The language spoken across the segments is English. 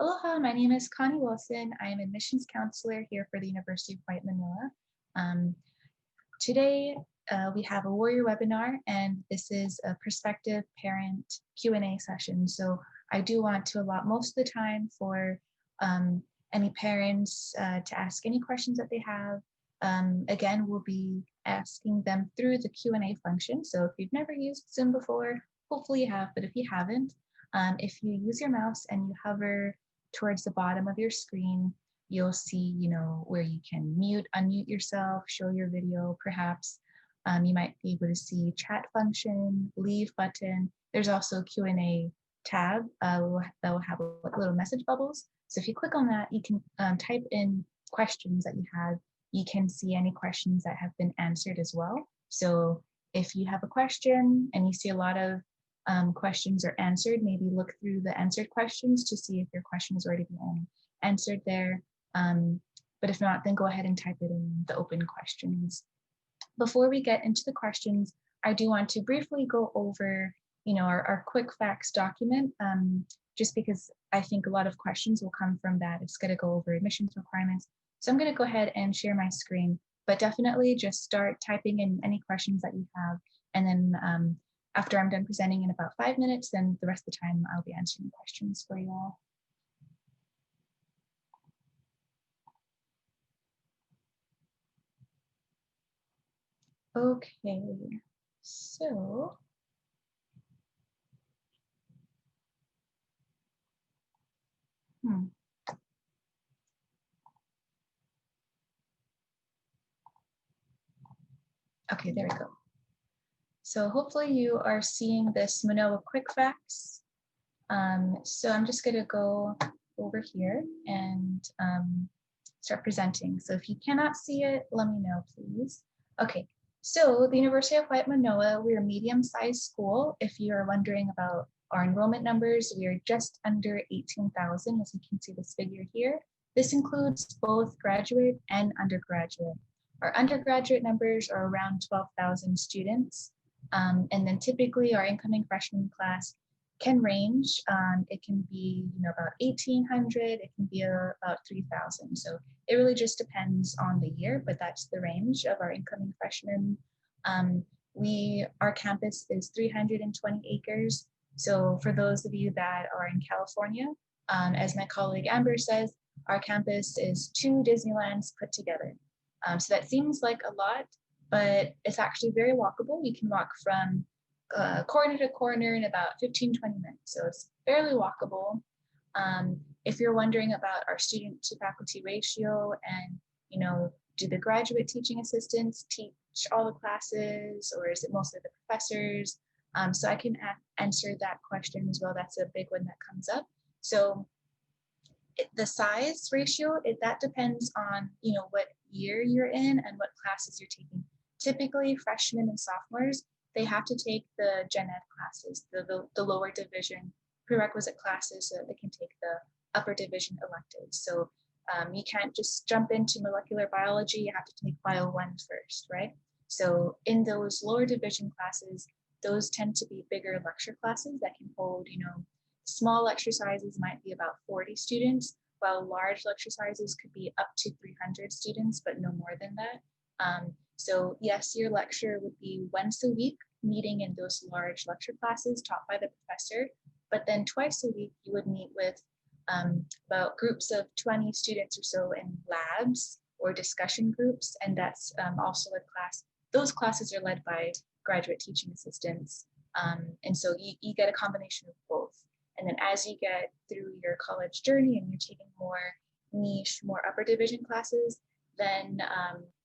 Aloha, my name is Connie Wilson. I am admissions counselor here for the University of Hawaii Manila. Today, we have a Warrior webinar, and this is a prospective parent Q&A session. So I do want to allot most of the time for any parents to ask any questions that they have. Again, we'll be asking them through the Q&A function. So if you've never used Zoom before, hopefully you have, but if you haven't, if you use your mouse and you hover towards the bottom of your screen, you'll see, where you can mute, unmute yourself, show your video, perhaps. You might be able to see chat function, leave button. There's also a Q&A tab that will have little message bubbles. So if you click on that, you can type in questions that you have. You can see any questions that have been answered as well. So if you have a question and you see a lot of questions are answered, maybe look through the answered questions to see if your question has already been answered there. But if not, then go ahead and type it in the open questions. Before we get into the questions, I do want to briefly go over, our quick facts document, just because I think a lot of questions will come from that. It's going to go over admissions requirements. So I'm going to go ahead and share my screen, but definitely just start typing in any questions that you have. And then after I'm done presenting in about 5 minutes, then the rest of the time I'll be answering questions for you all. Okay, so okay, there we go. So hopefully you are seeing this Manoa quick facts. So I'm just going to go over here and start presenting. So if you cannot see it, let me know, please. Okay, so the University of Hawaii Manoa, we're a medium-sized school. If you're wondering about our enrollment numbers, we are just under 18,000, as you can see this figure here. This includes both graduate and undergraduate. Our undergraduate numbers are around 12,000 students. And then typically our incoming freshman class can range. It can be, about 1,800. It can be about 3,000. So it really just depends on the year, but that's the range of our incoming freshmen. Our campus is 320 acres. So for those of you that are in California, as my colleague Amber says, our campus is 2 Disneylands put together. So that seems like a lot, but it's actually very walkable. You can walk from corner to corner in about 15-20 minutes. So it's fairly walkable. If you're wondering about our student to faculty ratio and, do the graduate teaching assistants teach all the classes, or is it mostly the professors? So I can answer that question as well. That's a big one that comes up. So the size ratio, that depends on, what year you're in and what classes you're taking. Typically, freshmen and sophomores, they have to take the gen ed classes, the lower division prerequisite classes so that they can take the upper division electives. So you can't just jump into molecular biology, you have to take Bio 1 first, right? So in those lower division classes, those tend to be bigger lecture classes that can hold, small lecture sizes might be about 40 students, while large lecture sizes could be up to 300 students, but no more than that. So yes, your lecture would be once a week, meeting in those large lecture classes taught by the professor, but then twice a week you would meet with about groups of 20 students or so in labs or discussion groups, and that's also a class. Those classes are led by graduate teaching assistants, and so you get a combination of both. And then as you get through your college journey and you're taking more niche, more upper division classes, then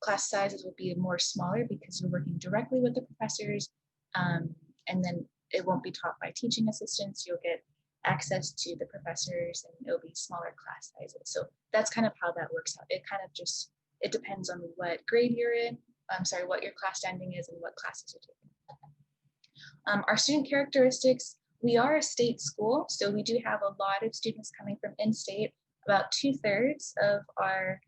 class sizes will be more smaller because you're working directly with the professors, and then it won't be taught by teaching assistants. You'll get access to the professors and it'll be smaller class sizes. So that's kind of how that works out. It depends on what grade you're in, what your class standing is and what classes you're taking. Our student characteristics, we are a state school, so we do have a lot of students coming from in-state. About 2/3 of our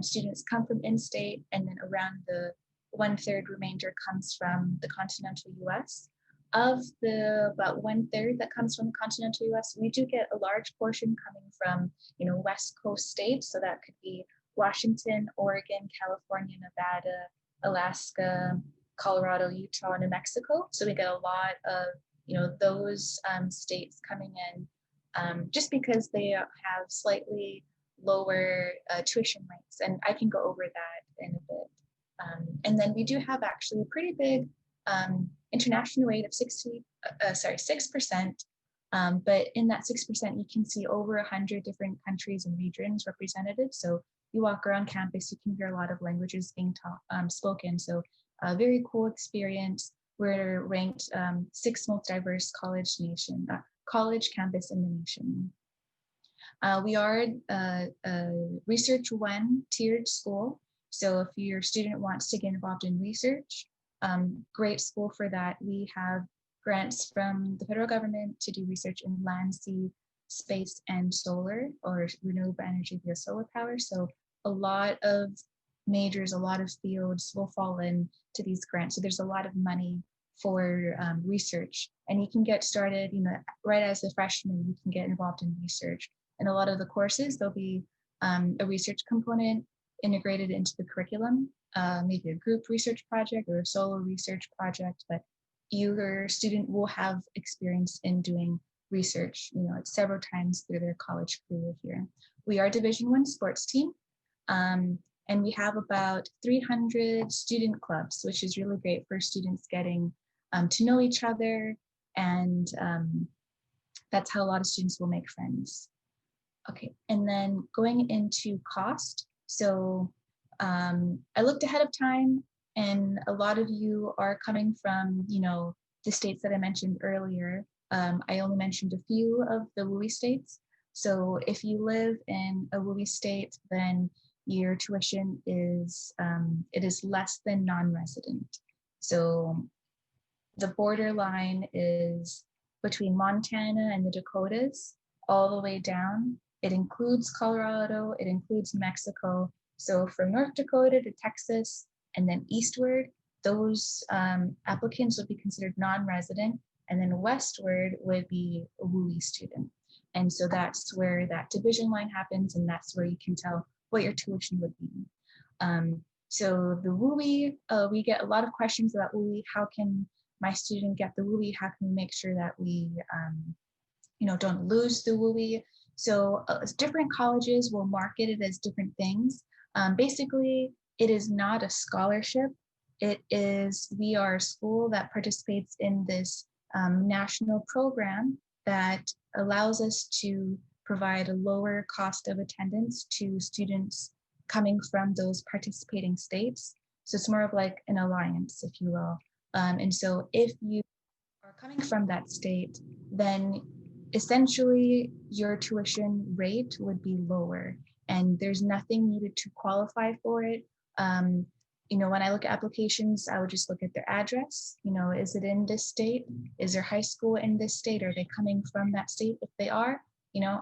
students come from in-state, and then around the 1/3 remainder comes from the continental US. of the about 1/3 that comes from the continental US, we do get a large portion coming from, West Coast states. So that could be Washington, Oregon, California, Nevada, Alaska, Colorado, Utah, New Mexico. So we get a lot of, those states coming in just because they have slightly lower tuition rates. And I can go over that in a bit. And then we do have actually a pretty big international rate of 6%. But in that 6%, you can see over 100 different countries and regions represented. So you walk around campus, you can hear a lot of languages being spoken. So a very cool experience. We're ranked 6th most diverse college campus in the nation. We are a Research 1 tiered school. So if your student wants to get involved in research, great school for that. We have grants from the federal government to do research in land, sea, space, and solar, or renewable energy via solar power. So a lot of majors, a lot of fields will fall into these grants. So there's a lot of money for research, and you can get started, right as a freshman, you can get involved in research. And a lot of the courses, there'll be a research component integrated into the curriculum, maybe a group research project or a solo research project, but your student will have experience in doing research, several times through their college career here. We are Division I sports team, and we have about 300 student clubs, which is really great for students getting to know each other, and that's how a lot of students will make friends. Okay, and then going into cost. So I looked ahead of time, and a lot of you are coming from, the states that I mentioned earlier. I only mentioned a few of the WUI states. So if you live in a WUI state, then your tuition is it is less than non-resident. So the borderline is between Montana and the Dakotas, all the way down. It includes Colorado, it includes Mexico. So from North Dakota to Texas and then eastward, those applicants would be considered non-resident, and then westward would be a WUI student. And so that's where that division line happens, and that's where you can tell what your tuition would be. So the WUI, we get a lot of questions about WUI. How can my student get the WUI? How can we make sure that we don't lose the WUI? So different colleges will market it as different things. Basically, it is not a scholarship. We are a school that participates in this national program that allows us to provide a lower cost of attendance to students coming from those participating states. So it's more of like an alliance, if you will. And so if you are coming from that state, then essentially your tuition rate would be lower, and there's nothing needed to qualify for it. When I look at applications, I would just look at their address. Is it in this state? Is their high school in this state? Are they coming from that state? If they are,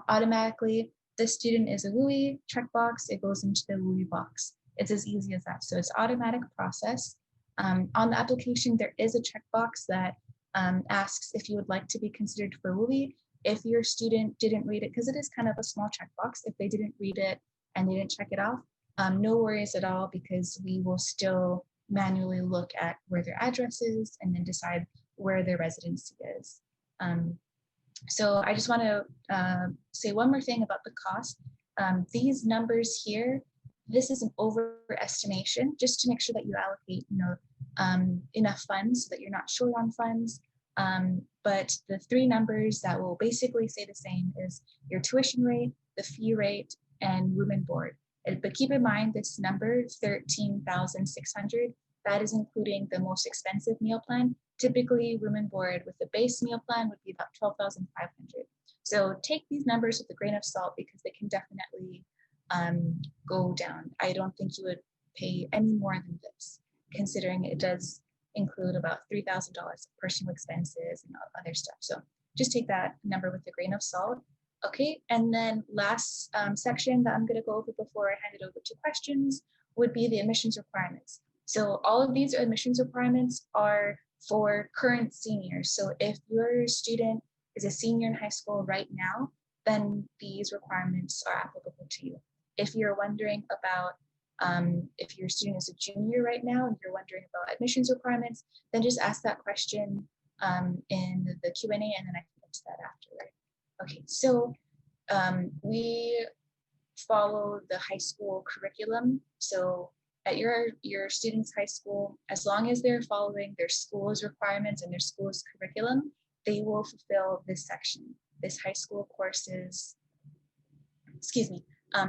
automatically this student is a WUI, checkbox, it goes into the WUI box. It's as easy as that. So it's automatic process. On the application, there is a checkbox that asks if you would like to be considered for WUI. If your student didn't read it, because it is kind of a small checkbox, if they didn't read it and they didn't check it off, no worries at all, because we will still manually look at where their address is and then decide where their residency is. So I just want to say one more thing about the cost. These numbers here, this is an overestimation, just to make sure that you allocate enough funds so that you're not short on funds. But the three numbers that will basically say the same is your tuition rate, the fee rate, and room and board. But keep in mind this number, 13,600, that is including the most expensive meal plan. Typically, room and board with the base meal plan would be about 12,500. So take these numbers with a grain of salt, because they can definitely go down. I don't think you would pay any more than this, considering it does include about $3,000 of personal expenses and other stuff. So just take that number with a grain of salt. Okay, and then last section that I'm going to go over before I hand it over to questions would be the admissions requirements. So all of these admissions requirements are for current seniors. So if your student is a senior in high school right now, then these requirements are applicable to you. If you're wondering about if your student is a junior right now and you're wondering about admissions requirements, then just ask that question in the Q&A, and then I can get to that afterward. Okay, so we follow the high school curriculum. So at your student's high school, as long as they're following their school's requirements and their school's curriculum, they will fulfill this section. This high school courses,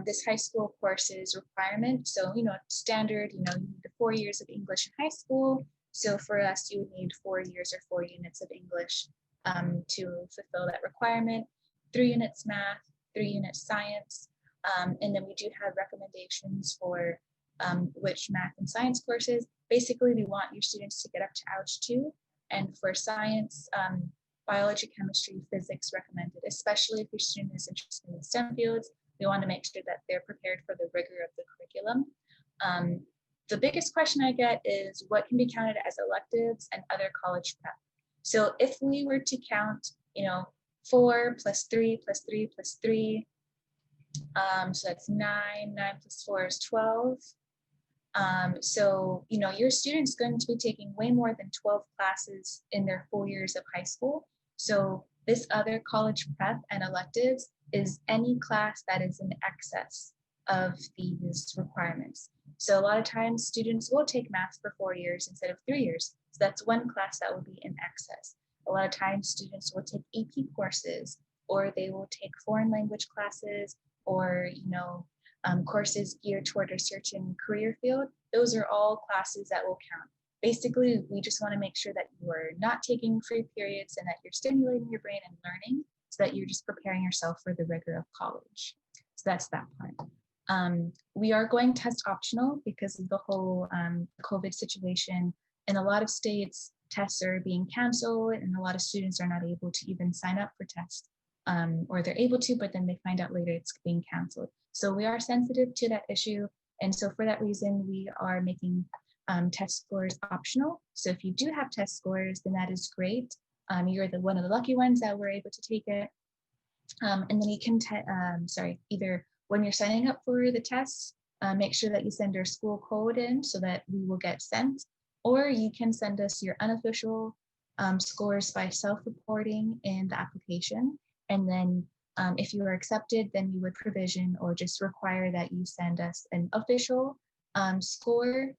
this high school courses requirement. So, standard, you need the 4 years of English in high school. So for us, you would need 4 years or 4 units of English to fulfill that requirement, 3 units math, 3 units science. And then we do have recommendations for which math and science courses. Basically, we want your students to get up to Ouch 2. And for science, biology, chemistry, physics recommended, especially if your student is interested in the STEM fields. We want to make sure that they're prepared for the rigor of the curriculum. The biggest question I get is what can be counted as electives and other college prep. So if we were to count, 4 plus 3 plus 3 plus 3, so that's 9, 9 plus 4 is 12. So, your student's going to be taking way more than 12 classes in their 4 years of high school. So this other college prep and electives is any class that is in excess of these requirements. So a lot of times students will take math for 4 years instead of 3 years. So that's one class that will be in excess. A lot of times students will take AP courses, or they will take foreign language classes, or, courses geared toward a certain career field. Those are all classes that will count. Basically, we just want to make sure that you are not taking free periods and that you're stimulating your brain and learning so that you're just preparing yourself for the rigor of college. So that's that part. We are going test optional because of the whole COVID situation. In a lot of states, tests are being canceled and a lot of students are not able to even sign up for tests. Or they're able to, but then they find out later it's being canceled. So we are sensitive to that issue. And so for that reason, we are making test scores optional. So if you do have test scores, then that is great. You're one of the lucky ones that were able to take it. And then you can, either when you're signing up for the tests, make sure that you send your school code in so that we will get sent, or you can send us your unofficial scores by self-reporting in the application. And then if you are accepted, then we would provision or just require that you send us an official score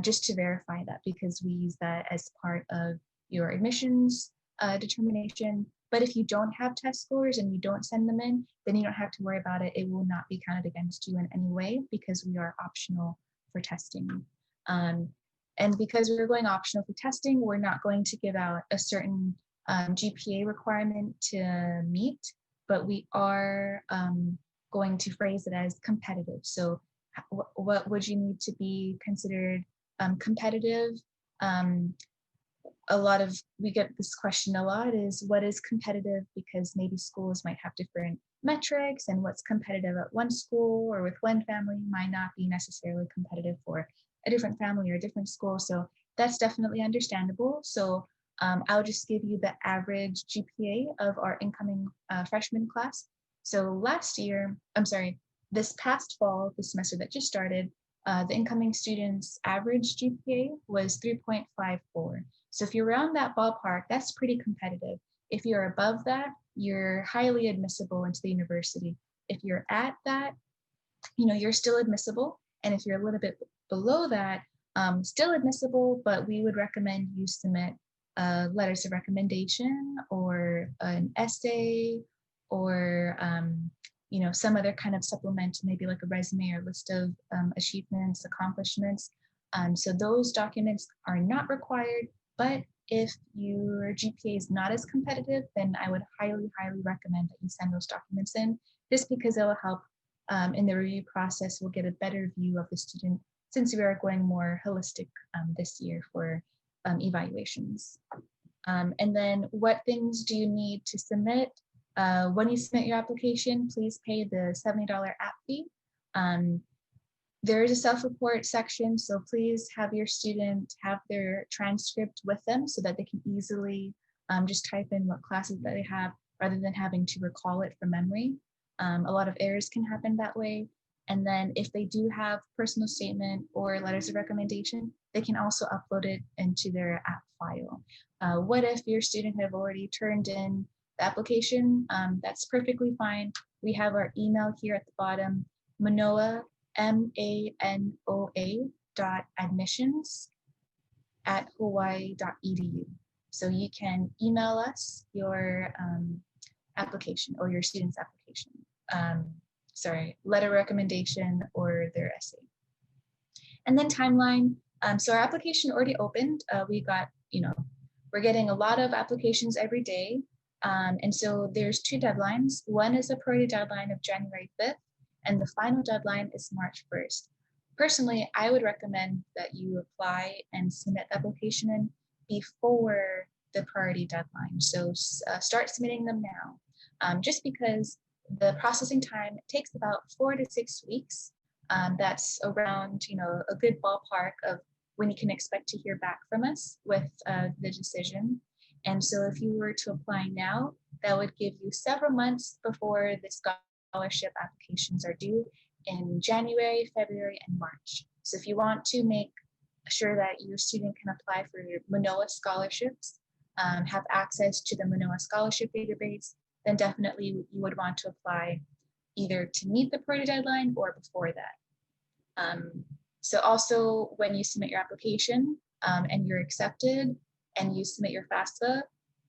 just to verify that, because we use that as part of your admissions determination. But if you don't have test scores and you don't send them in, then you don't have to worry about it. It will not be counted against you in any way because we are optional for testing. And because we're going optional for testing, we're not going to give out a certain GPA requirement to meet, but we are going to phrase it as competitive. So what would you need to be considered competitive? We get this question a lot, is what is competitive, because maybe schools might have different metrics, and what's competitive at one school or with one family might not be necessarily competitive for a different family or a different school. So that's definitely understandable. So I'll just give you the average GPA of our incoming freshman class. So this past fall, the semester that just started, the incoming students' average GPA was 3.54. So if you're around that ballpark, that's pretty competitive. If you're above that, you're highly admissible into the university. If you're at that, you're still admissible. And if you're a little bit below that, still admissible, but we would recommend you submit letters of recommendation or an essay or some other kind of supplement, maybe like a resume or list of achievements, accomplishments. So those documents are not required, but if your GPA is not as competitive, then I would highly, highly recommend that you send those documents in, just because it will help in the review process. We'll get a better view of the student since we are going more holistic this year for evaluations. And then what things do you need to submit? When you submit your application, please pay the $70 app fee. There is a self-report section, so please have your student have their transcript with them so that they can easily just type in what classes that they have rather than having to recall it from memory. A lot of errors can happen that way. And then if they do have personal statement or letters of recommendation, they can also upload it into their app file. What if your student have already turned in the application? That's perfectly fine. We have our email here at the bottom, Manoa, manoa.admissions@hawaii.edu. So you can email us your application or your student's application. Letter recommendation or their essay. And then timeline. So our application already opened. We got, we're getting a lot of applications every day. And so there's 2 deadlines. One is a priority deadline of January 5th, and the final deadline is March 1st. Personally, I would recommend that you apply and submit the application in before the priority deadline. So start submitting them now, just because the processing time takes about 4 to 6 weeks. That's around, a good ballpark of when you can expect to hear back from us with the decision. And so if you were to apply now, that would give you several months before the scholarship applications are due in January, February, and March. So if you want to make sure that your student can apply for your Manoa scholarships, have access to the Manoa scholarship database, then definitely you would want to apply either to meet the priority deadline or before that. So also when you submit your application and you're accepted and you submit your FAFSA,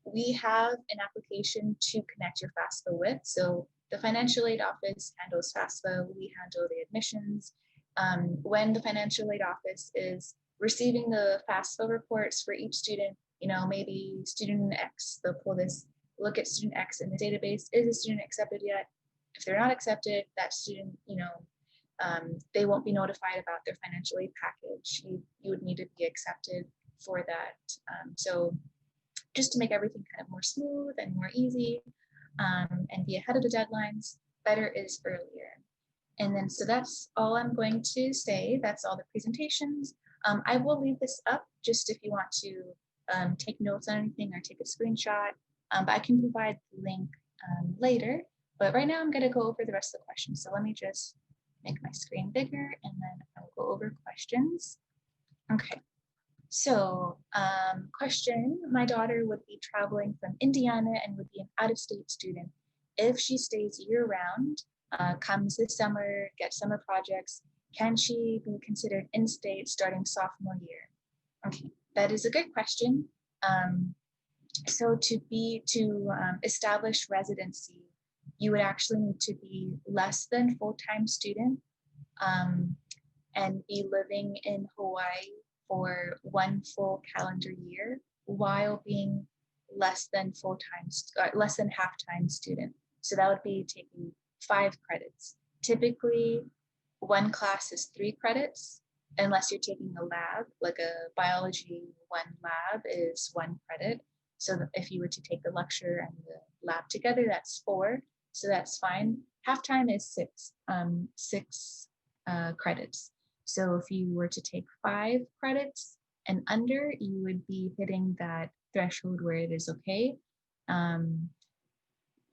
we have an application to connect your FAFSA with. So the financial aid office handles FAFSA, we handle the admissions. When the financial aid office is receiving the FAFSA reports for each student, maybe student X, they'll pull this, look at student X in the database. Is the student accepted yet? If they're not accepted, that student, they won't be notified about their financial aid package. You would need to be accepted for that. So just to make everything kind of more smooth and more easy and be ahead of the deadlines, better is earlier. And then, so that's all I'm going to say. That's all the presentations. I will leave this up just if you want to take notes on anything or take a screenshot, but I can provide the link later. But right now I'm going to go over the rest of the questions. So let me just make my screen bigger and then I'll go over questions. Okay. So question, my daughter would be traveling from Indiana and would be an out-of-state student. If she stays year-round, comes this summer, gets summer projects, can she be considered in-state starting sophomore year? Okay, that is a good question. So to establish residency, you would actually need to be less than full-time student and be living in Hawaii for 1 full calendar year while being less than half-time student. So that would be taking 5 credits. Typically, 1 class is 3 credits, unless you're taking a lab, like a biology 1 lab is 1 credit. So if you were to take the lecture and the lab together, that's 4. So that's fine. Half-time is 6 credits. So if you were to take 5 credits and under, you would be hitting that threshold where it is okay.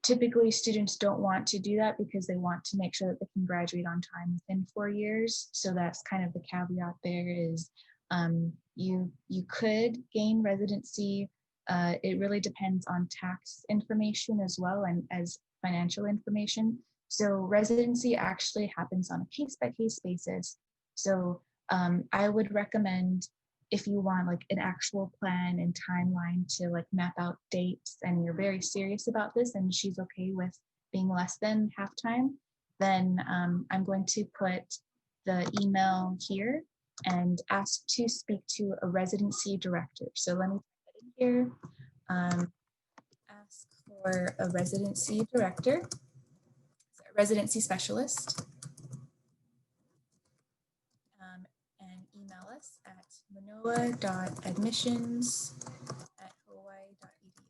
Typically, students don't want to do that because they want to make sure that they can graduate on time within 4 years. So that's kind of the caveat there is you could gain residency. It really depends on tax information as well and as financial information. So residency actually happens on a case-by-case basis. So I would recommend if you want like an actual plan and timeline to like map out dates and you're very serious about this and she's okay with being less than half-time, then I'm going to put the email here and ask to speak to a residency director. So let me put that in here. Ask for a residency director, residency specialist. And email us at manoa.admissions@hawaii.edu.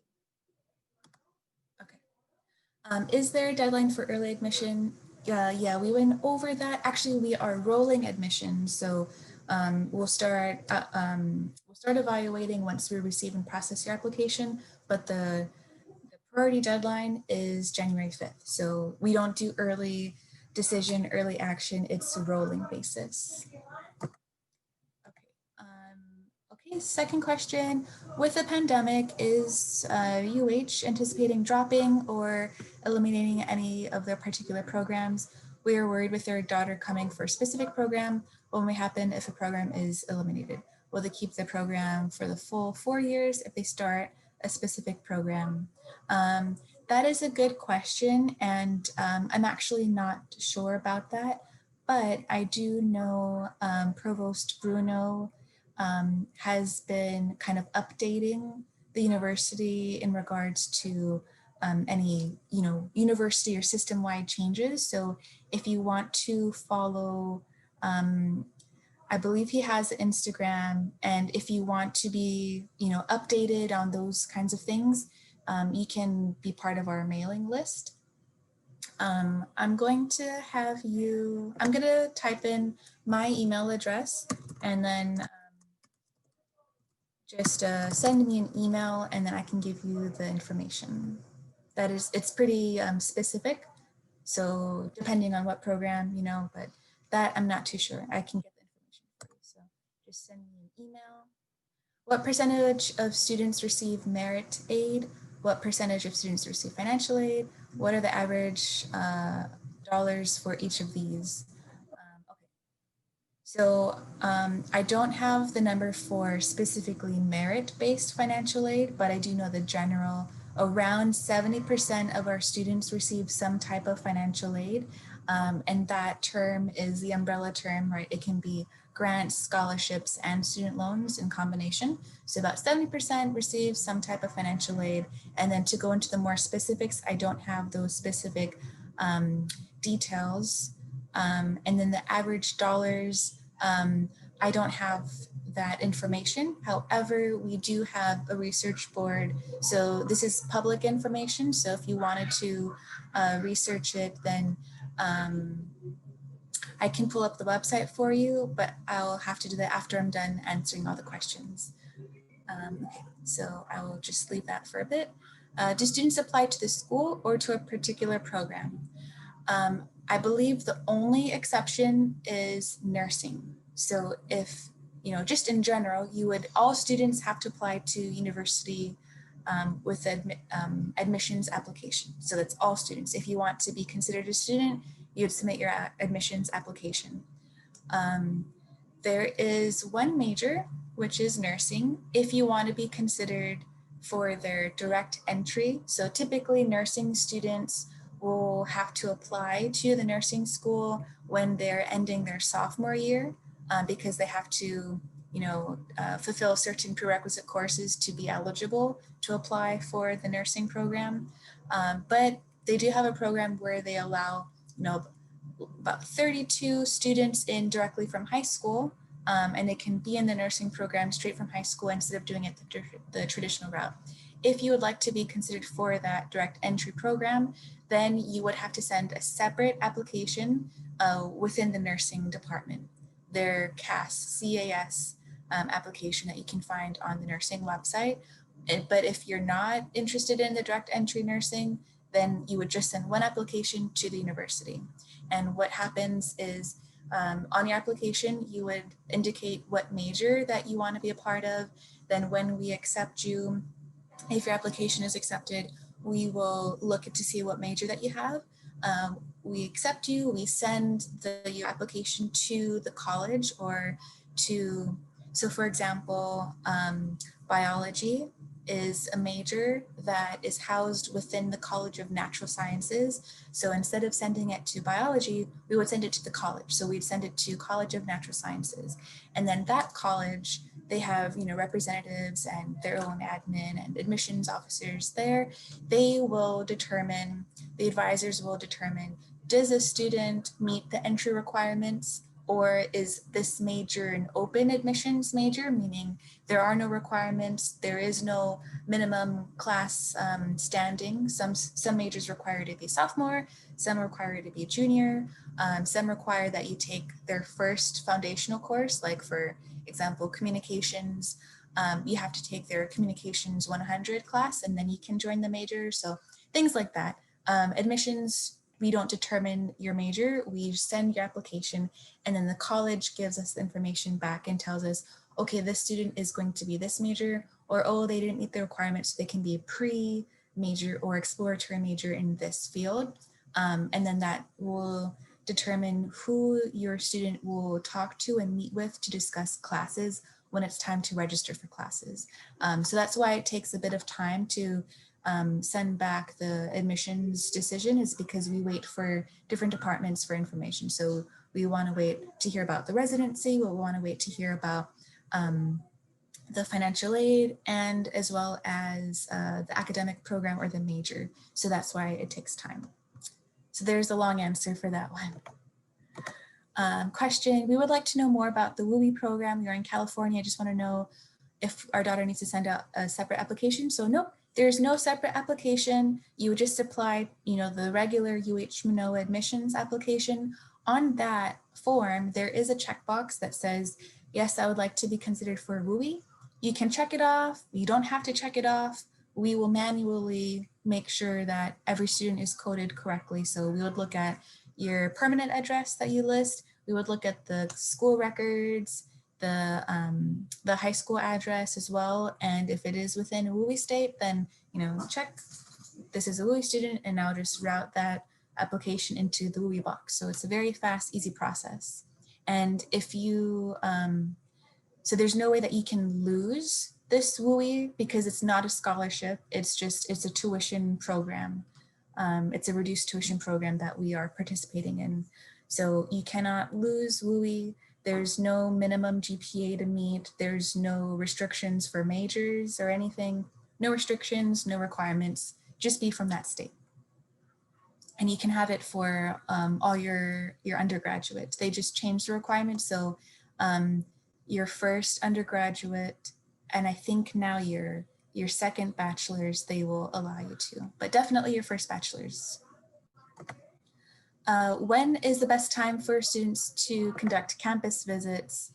Okay. Is there a deadline for early admission? Yeah, we went over that. Actually, we are rolling admissions, so we'll start evaluating once we receive and process your application. But the priority deadline is January 5th, so we don't do early decision, early action. It's a rolling basis. Okay, second question. With the pandemic, is UH anticipating dropping or eliminating any of their particular programs? We are worried with their daughter coming for a specific program. What may happen if a program is eliminated? Will they keep the program for the full 4 years if they start a specific program? That is a good question, and I'm actually not sure about that, but I do know Provost Bruno has been kind of updating the university in regards to any, university or system-wide changes. So if you want to follow, I believe he has Instagram, and if you want to be, updated on those kinds of things, you can be part of our mailing list. I'm going to type in my email address, and then just send me an email, and then I can give you the information. It's pretty specific. So depending on what program, but that I'm not too sure. I can get the information for you. So just send me an email. What percentage of students receive merit aid? What percentage of students receive financial aid? What are the average dollars for each of these? Okay. So I don't have the number for specifically merit-based financial aid, but I do know the general. Around 70% of our students receive some type of financial aid. And that term is the umbrella term, right? It can be grants, scholarships, and student loans in combination. So about 70% receive some type of financial aid. And then to go into the more specifics, I don't have those specific details. And then the average dollars, I don't have that information. However, we do have a research board. So this is public information. So if you wanted to research it, then I can pull up the website for you, but I'll have to do that after I'm done answering all the questions. Okay, so I will just leave that for a bit. Do students apply to the school or to a particular program? I believe the only exception is nursing. So if, just in general, all students have to apply to university with admissions application. So that's all students. If you want to be considered a student, you would submit your admissions application. There is one major, which is nursing, if you want to be considered for their direct entry. So typically nursing students will have to apply to the nursing school when they're ending their sophomore year because they have to, fulfill certain prerequisite courses to be eligible to apply for the nursing program. But they do have a program where they allow, about 32 students in directly from high school, and they can be in the nursing program straight from high school instead of doing it the traditional route. If you would like to be considered for that direct entry program, then you would have to send a separate application within the nursing department, their CAS application that you can find on the nursing website. But if you're not interested in the direct entry nursing, then you would just send one application to the university. And what happens is on your application, you would indicate what major that you want to be a part of. Then when we accept you, if your application is accepted, we will look to see what major that you have. We accept you, we send your application to the college or to, so for example, biology is a major that is housed within the College of Natural Sciences. So instead of sending it to biology, we would send it to the college. So we'd send it to College of Natural Sciences. And then that college, they have, representatives and their own admin and admissions officers there. They will determine, the advisors will determine, does a student meet the entry requirements Or is this major an open admissions major, meaning there are no requirements, there is no minimum class standing. Some majors require you to be sophomore, some require you to be junior, some require that you take their first foundational course, like for example, communications. You have to take their communications 100 class and then you can join the major. So things like that. Admissions, we don't determine your major, we send your application and then the college gives us the information back and tells us, okay, this student is going to be this major, or oh, they didn't meet the requirements, so they can be a pre-major or exploratory major in this field. And then that will determine who your student will talk to and meet with to discuss classes when it's time to register for classes. So that's why it takes a bit of time to send back the admissions decision, is because we wait for different departments for information. So we want to wait to hear about the residency, we want to wait to hear about the financial aid, and as well as the academic program or the major. So that's why it takes time. So there's a long answer for that one. Question, we would like to know more about the WUI program. You're in California. I just want to know if our daughter needs to send out a separate application. So nope, there's no separate application. You would just apply, the regular UH Manoa admissions application. On that form, there is a checkbox that says, yes, I would like to be considered for WUI. You can check it off. You don't have to check it off. We will manually make sure that every student is coded correctly. So we would look at your permanent address that you list. We would look at the school records, the high school address as well. And if it is within a WUI state, then, check this is a WUI student, and I'll just route that application into the WUI box. So it's a very fast, easy process. And if you, so there's no way that you can lose this WUI because it's not a scholarship. It's a tuition program. It's a reduced tuition program that we are participating in. So you cannot lose WUI. There's no minimum GPA to meet. There's no restrictions for majors or anything. No restrictions, no requirements, just be from that state. And you can have it for all your undergraduates. They just changed the requirements. So your first undergraduate, and I think now your second bachelor's, they will allow you to, but definitely your first bachelor's. When is the best time for students to conduct campus visits?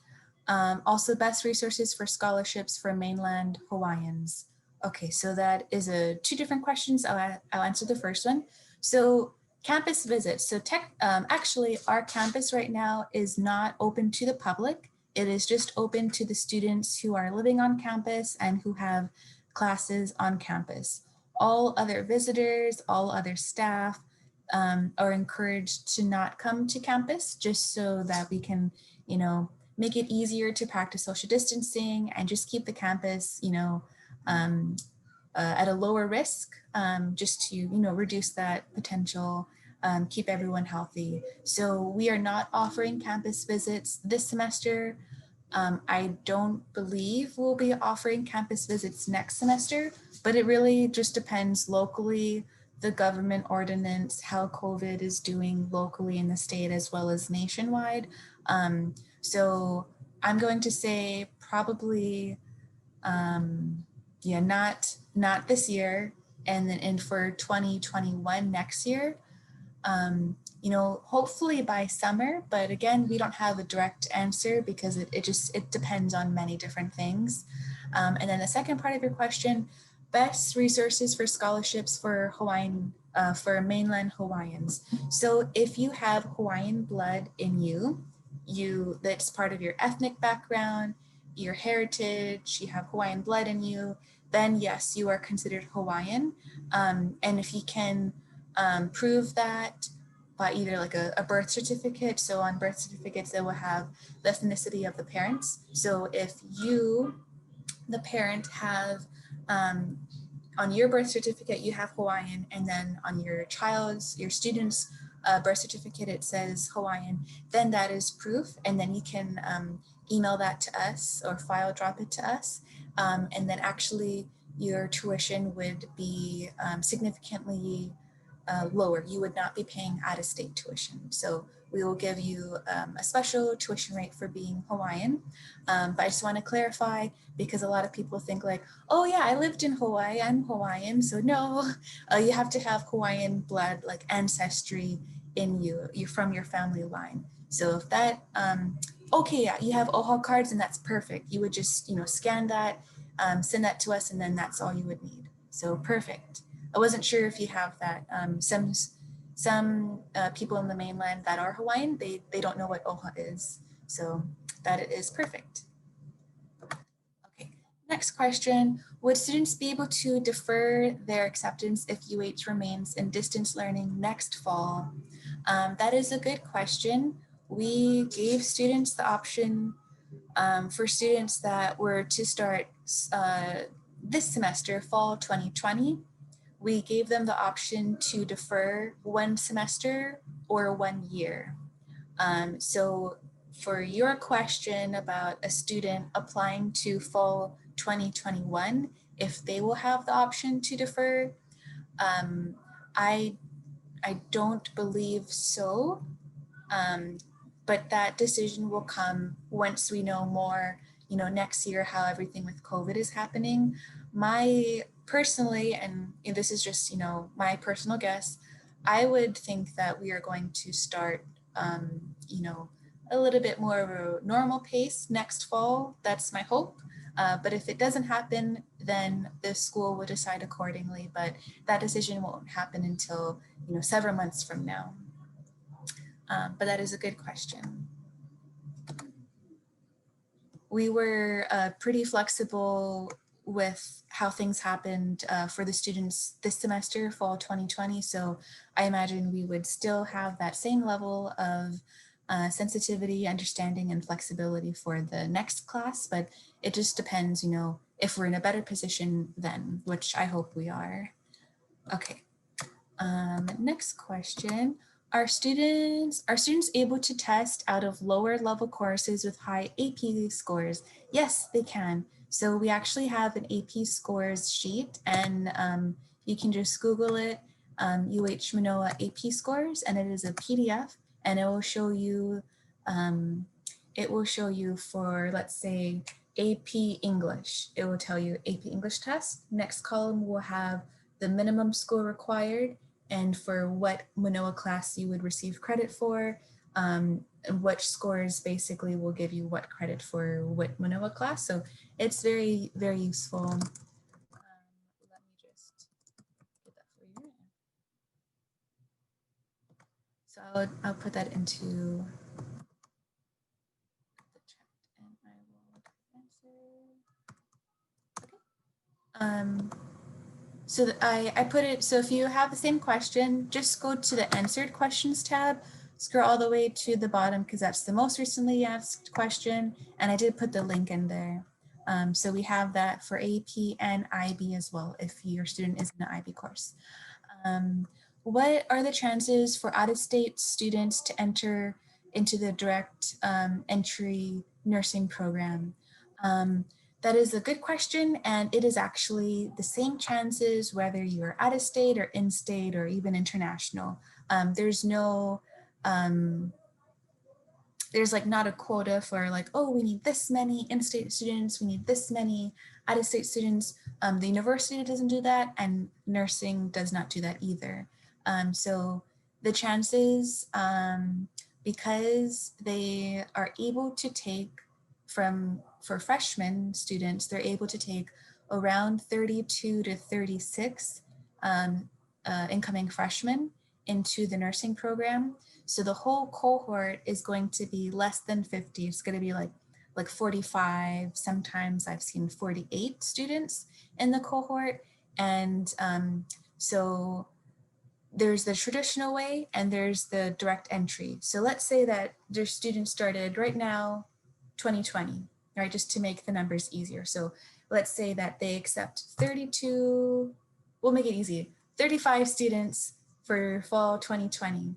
Also best resources for scholarships for mainland Hawaiians. Okay, so that is two different questions. I'll answer the first one. So campus visits. So actually our campus right now is not open to the public. It is just open to the students who are living on campus and who have classes on campus. All other visitors, all other staff are encouraged to not come to campus, just so that we can, make it easier to practice social distancing and just keep the campus, at a lower risk, just to, reduce that potential, keep everyone healthy. So we are not offering campus visits this semester. I don't believe we'll be offering campus visits next semester, but it really just depends locally, the government ordinance, how COVID is doing locally in the state as well as nationwide. So I'm going to say probably, not this year, and then for 2021 next year. Hopefully by summer, but again, we don't have a direct answer because it depends on many different things. And then the second part of your question, best resources for scholarships for for mainland Hawaiians. So if you have Hawaiian blood in that's part of your ethnic background, your heritage, you have Hawaiian blood in you, then yes, you are considered Hawaiian. And if you can prove that by either like a birth certificate. So on birth certificates, they will have the ethnicity of the parents. So if you, the parent, have on your birth certificate, you have Hawaiian, and then on your student's birth certificate, it says Hawaiian, then that is proof. And then you can email that to us or file drop it to us. And then actually your tuition would be significantly lower. You would not be paying out-of-state tuition. So we will give you a special tuition rate for being Hawaiian. But I just want to clarify, because a lot of people think like, oh yeah, I lived in Hawaii, I'm Hawaiian. So no, you have to have Hawaiian blood, like ancestry in you, you're from your family line. So if that, okay, yeah, you have OHA cards and that's perfect. You would just, scan that, send that to us, and then that's all you would need. So perfect. I wasn't sure if you have that. Some people in the mainland that are Hawaiian, they don't know what OHA is. So that it is perfect. Okay, next question. Would students be able to defer their acceptance if UH remains in distance learning next fall? That is a good question. We gave students the option for students that were to start this semester, fall 2020. We gave them the option to defer 1 semester or 1 year. So for your question about a student applying to fall 2021, if they will have the option to defer, I don't believe so. But that decision will come once we know more, next year how everything with COVID is happening. My personally, and this is just, my personal guess, I would think that we are going to start, a little bit more of a normal pace next fall. That's my hope. But if it doesn't happen, then the school will decide accordingly. But that decision won't happen until, several months from now. But that is a good question. We were pretty flexible with how things happened for the students this semester, fall 2020. So I imagine we would still have that same level of sensitivity, understanding, and flexibility for the next class, but it just depends, if we're in a better position then, which I hope we are. Okay. Next question. Are students able to test out of lower level courses with high AP scores? Yes, they can. So we actually have an AP scores sheet, and you can just Google it, UH Manoa AP scores, and it is a PDF, and it will show you for, let's say, AP English. It will tell you AP English test. Next column will have the minimum score required, and for what Manoa class you would receive credit for, and which scores basically will give you what credit for what Manoa class. So it's very, very useful. Let me just get that for you. So I'll put that into the chat and I will answer. Okay. So I put it, so if you have the same question, just go to the answered questions tab, scroll all the way to the bottom because that's the most recently asked question. And I did put the link in there. So we have that for AP and IB as well, if your student is in the IB course. What are the chances for out-of-state students to enter into the direct entry nursing program? That is a good question, and it is actually the same chances whether you're out of state or in state or even international. There's no, there's like not a quota for like, oh, we need this many in-state students, we need this many out-of-state students. The university doesn't do that, and nursing does not do that either. So the chances, because they are able to take for freshman students, they're able to take around 32 to 36 incoming freshmen into the nursing program. So the whole cohort is going to be less than 50. It's going to be like 45. Sometimes I've seen 48 students in the cohort. And so there's the traditional way and there's the direct entry. So let's say that their students started right now, 2020, right? Just to make the numbers easier. So let's say that they accept 32, we'll make it easy, 35 students for fall 2020.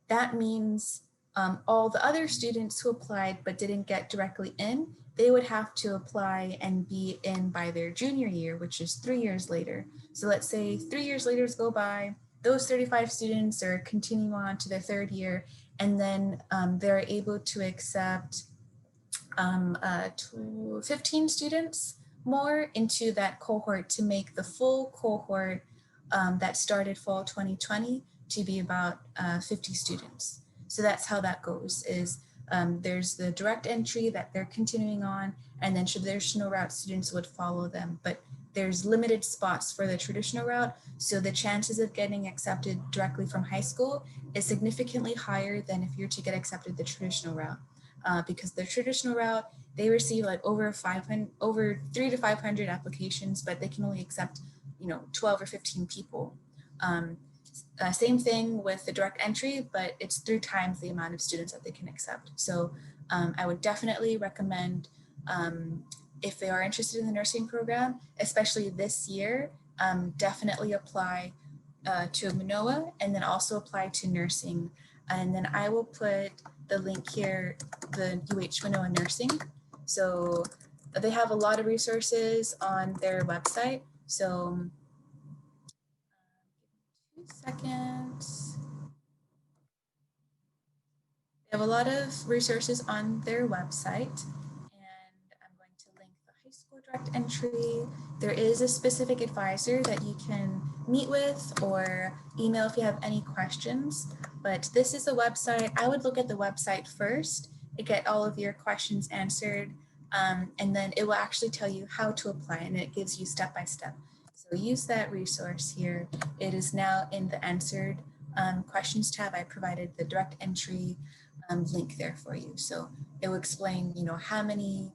That means all the other students who applied but didn't get directly in, they would have to apply and be in by their junior year, which is 3 years later. So let's say 3 years later go by, those 35 students are continuing on to their third year, and then they're able to accept 15 students more into that cohort to make the full cohort that started fall 2020 to be about 50 students. So that's how that goes, is there's the direct entry that they're continuing on, and then traditional route students would follow them. But there's limited spots for the traditional route, so the chances of getting accepted directly from high school is significantly higher than if you're to get accepted the traditional route. Because the traditional route, they receive like over 300 to 500 applications, but they can only accept 12 or 15 people. Same thing with the direct entry, but it's 3 times the amount of students that they can accept. So I would definitely recommend, if they are interested in the nursing program, especially this year, definitely apply to Manoa, and then also apply to nursing. And then I will put the link here, the UH Manoa Nursing. So they have a lot of resources on their website. So 2 seconds. They have a lot of resources on their website, and I'm going to link the high school direct entry. There is a specific advisor that you can meet with or email if you have any questions, but this is the website. I would look at the website first to get all of your questions answered, and then it will actually tell you how to apply, and it gives you step-by-step. So use that resource here. It is now in the answered questions tab. I provided the direct entry link there for you. So it will explain, how many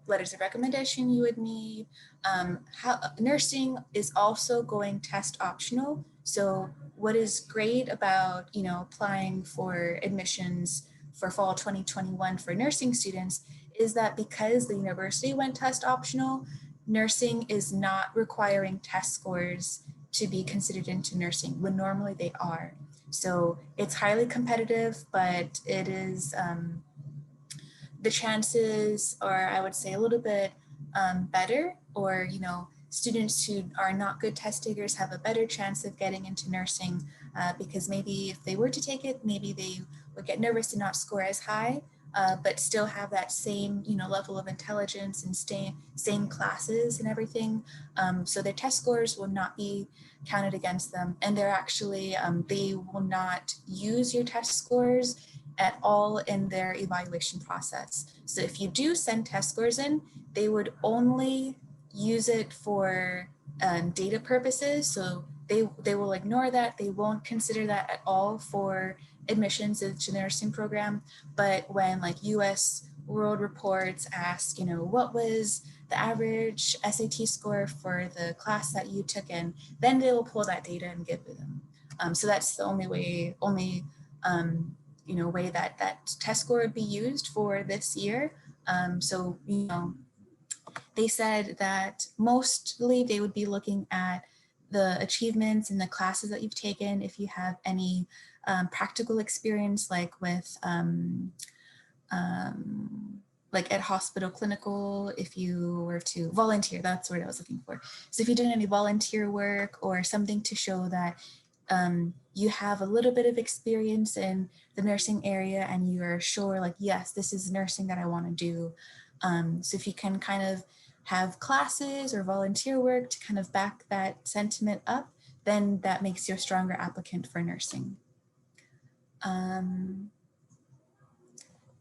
letters of recommendation you would need. How nursing is also going test optional. So what is great about, applying for admissions for fall 2021 for nursing students is that because the university went test optional, nursing is not requiring test scores to be considered into nursing when normally they are. So it's highly competitive, but it is, the chances are, I would say, a little bit better, or, students who are not good test takers have a better chance of getting into nursing because maybe if they were to take it, maybe they would get nervous and not score as high, but still have that same, level of intelligence and same classes and everything. So their test scores will not be counted against them, and they're actually, they will not use your test scores at all in their evaluation process. So if you do send test scores in, they would only use it for data purposes. So they will ignore that. They won't consider that at all for admissions into the nursing program. But when like US World Reports ask, what was the average SAT score for the class that you took in, then they will pull that data and give it them. So that's the only way, way that test score would be used for this year. So, they said that mostly they would be looking at the achievements in the classes that you've taken. If you have any practical experience, like with like at hospital clinical, if you were to volunteer, that's what I was looking for. So if you did any volunteer work or something to show that you have a little bit of experience in the nursing area and you are sure, like, yes, this is nursing that I want to do. So if you can kind of have classes or volunteer work to kind of back that sentiment up, then that makes you a stronger applicant for nursing.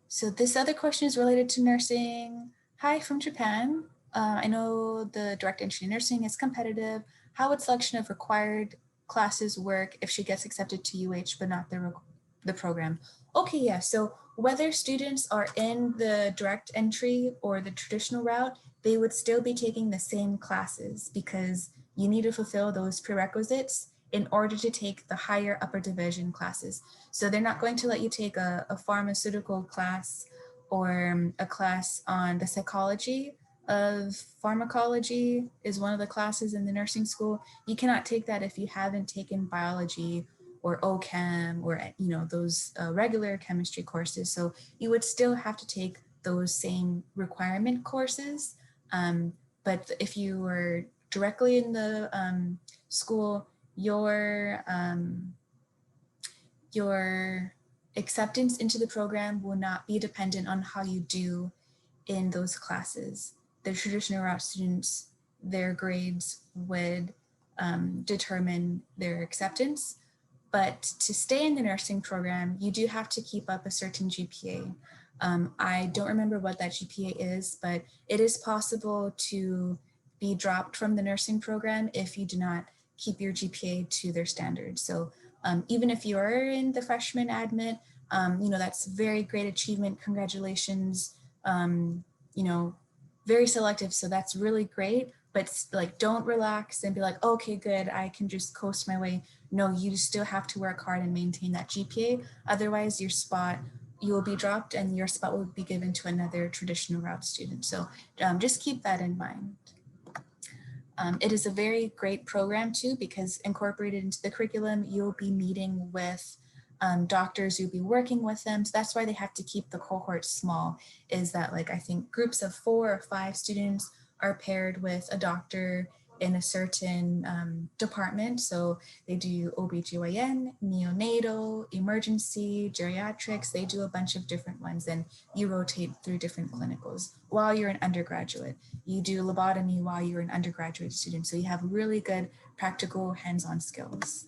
So this other question is related to nursing. Hi from Japan. I know the direct entry nursing is competitive. How would selection of required classes work if she gets accepted to UH but not the program? Okay, yeah, so whether students are in the direct entry or the traditional route, they would still be taking the same classes because you need to fulfill those prerequisites in order to take the higher upper division classes. So they're not going to let you take a pharmaceutical class or a class on the psychology of pharmacology is one of the classes in the nursing school. You cannot take that if you haven't taken biology or OChem or those regular chemistry courses. So you would still have to take those same requirement courses. But if you were directly in the school, your acceptance into the program will not be dependent on how you do in those classes. The traditional route students, their grades would determine their acceptance. But to stay in the nursing program, you do have to keep up a certain GPA. I don't remember what that GPA is, but it is possible to be dropped from the nursing program if you do not keep your GPA to their standards. So even if you are in the freshman admit, that's very great achievement. Congratulations. Very selective. So that's really great, but like, don't relax and be like, okay, good, I can just coast my way. No, you still have to work hard and maintain that GPA. Otherwise you will be dropped and your spot will be given to another traditional route student. So just keep that in mind. It is a very great program too, because incorporated into the curriculum, you'll be meeting with doctors, you'll be working with them. So that's why they have to keep the cohort small, is that like, I think groups of 4 or 5 students are paired with a doctor in a certain department. So they do OBGYN, neonatal, emergency, geriatrics. They do a bunch of different ones, and you rotate through different clinicals while you're an undergraduate. You do lobotomy while you're an undergraduate student. So you have really good practical hands-on skills.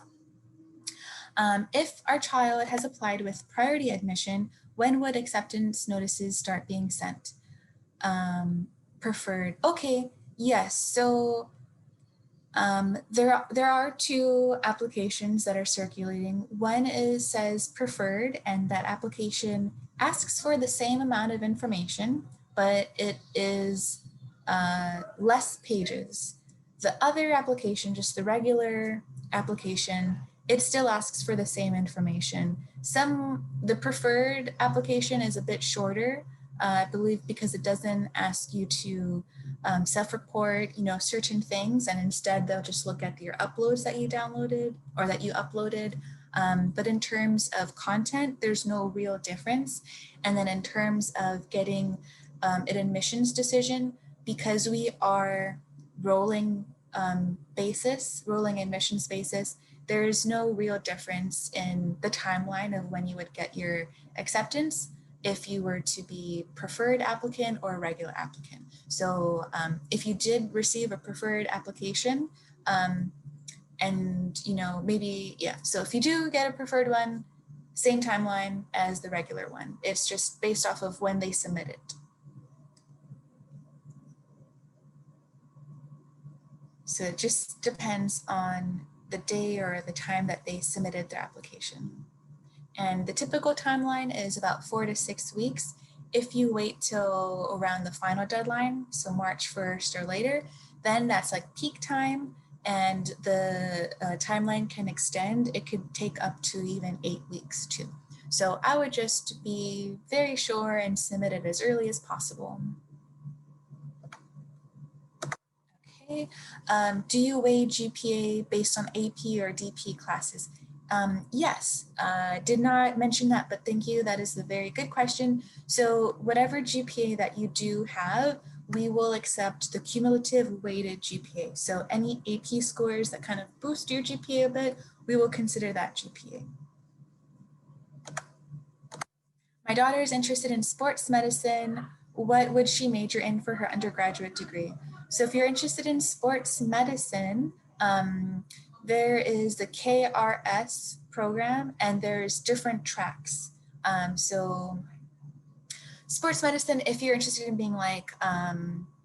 If our child has applied with priority admission, when would acceptance notices start being sent? Preferred. Okay, yes. So there are 2 applications that are circulating. One says preferred, and that application asks for the same amount of information, but it is less pages. The other application, just the regular application, it still asks for the same information. The preferred application is a bit shorter, I believe, because it doesn't ask you to self-report, certain things, and instead they'll just look at your uploads that you downloaded or that you uploaded. But in terms of content, there's no real difference. And then in terms of getting an admissions decision, because we are rolling admissions basis, there is no real difference in the timeline of when you would get your acceptance if you were to be preferred applicant or a regular applicant. So if you did receive a preferred application, so if you do get a preferred one, same timeline as the regular one. It's just based off of when they submit it. So it just depends on the day or the time that they submitted their application. And the typical timeline is about 4 to 6 weeks. If you wait till around the final deadline, so March 1st or later, then that's like peak time, and the timeline can extend. It could take up to even 8 weeks too. So I would just be very sure and submit it as early as possible. Okay. Do you weigh GPA based on AP or DP classes? Yes, did not mention that, but thank you. That is a very good question. So whatever GPA that you do have, we will accept the cumulative weighted GPA. So any AP scores that kind of boost your GPA a bit, we will consider that GPA. My daughter is interested in sports medicine. What would she major in for her undergraduate degree? So if you're interested in sports medicine, there is the KRS program, and there's different tracks. So sports medicine, if you're interested in being like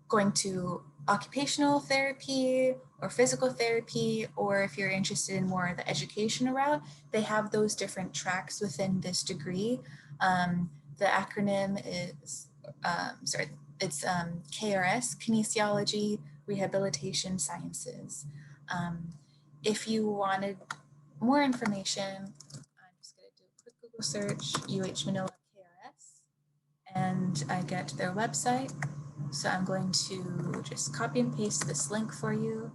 going to occupational therapy or physical therapy, or if you're interested in more of the educational route, they have those different tracks within this degree. The acronym is, it's KRS, Kinesiology, Rehabilitation Sciences. If you wanted more information, I'm just going to do a quick Google search, UH Manila KRS, and I get their website. So I'm going to just copy and paste this link for you.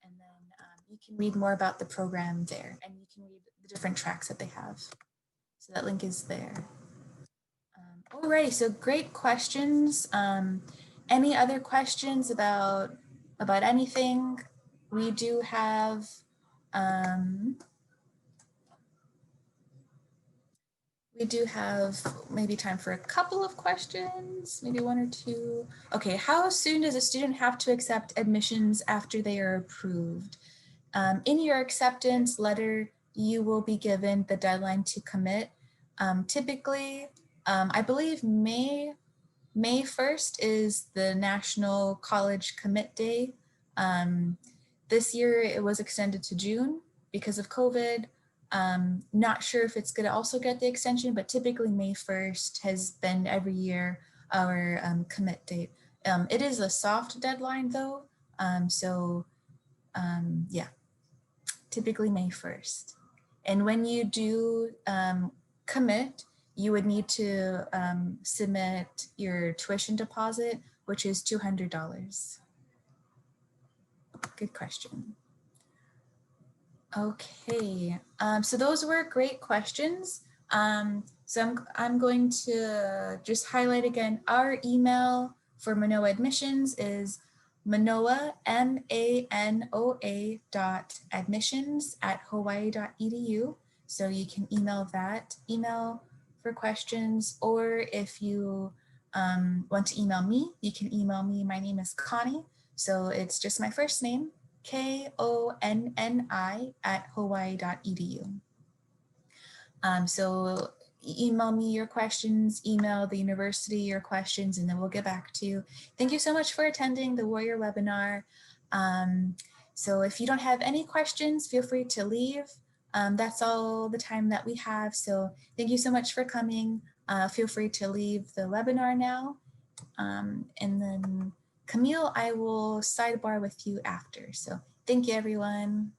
And then you can read more about the program there, and you can read the different tracks that they have. So that link is there. Alrighty, so great questions. Any other questions about anything? We do have We do have maybe time for a couple of questions, maybe one or two. Okay, how soon does a student have to accept admissions after they are approved? In your acceptance letter, you will be given the deadline to commit. Typically, I believe May 1st is the National College Commit Day. This year it was extended to June because of COVID. Not sure if it's going to also get the extension, but typically May 1st has been every year our commit date. It is a soft deadline though. Yeah, typically May 1st. And when you do commit, you would need to submit your tuition deposit, which is $200. Good question. Okay, so those were great questions. So I'm going to just highlight again, our email for Manoa admissions is Manoa, MANOA .admissions@hawaii.edu. So you can email that email for questions, or if you want to email me, you can email me. My name is Connie. So it's just my first name, KONNI @hawaii.edu. So email me your questions, email the university your questions, and then we'll get back to you. Thank you so much for attending the Warrior webinar. So if you don't have any questions, feel free to leave. That's all the time that we have. So thank you so much for coming. Feel free to leave the webinar now. And then Camille, I will sidebar with you after. So thank you, everyone.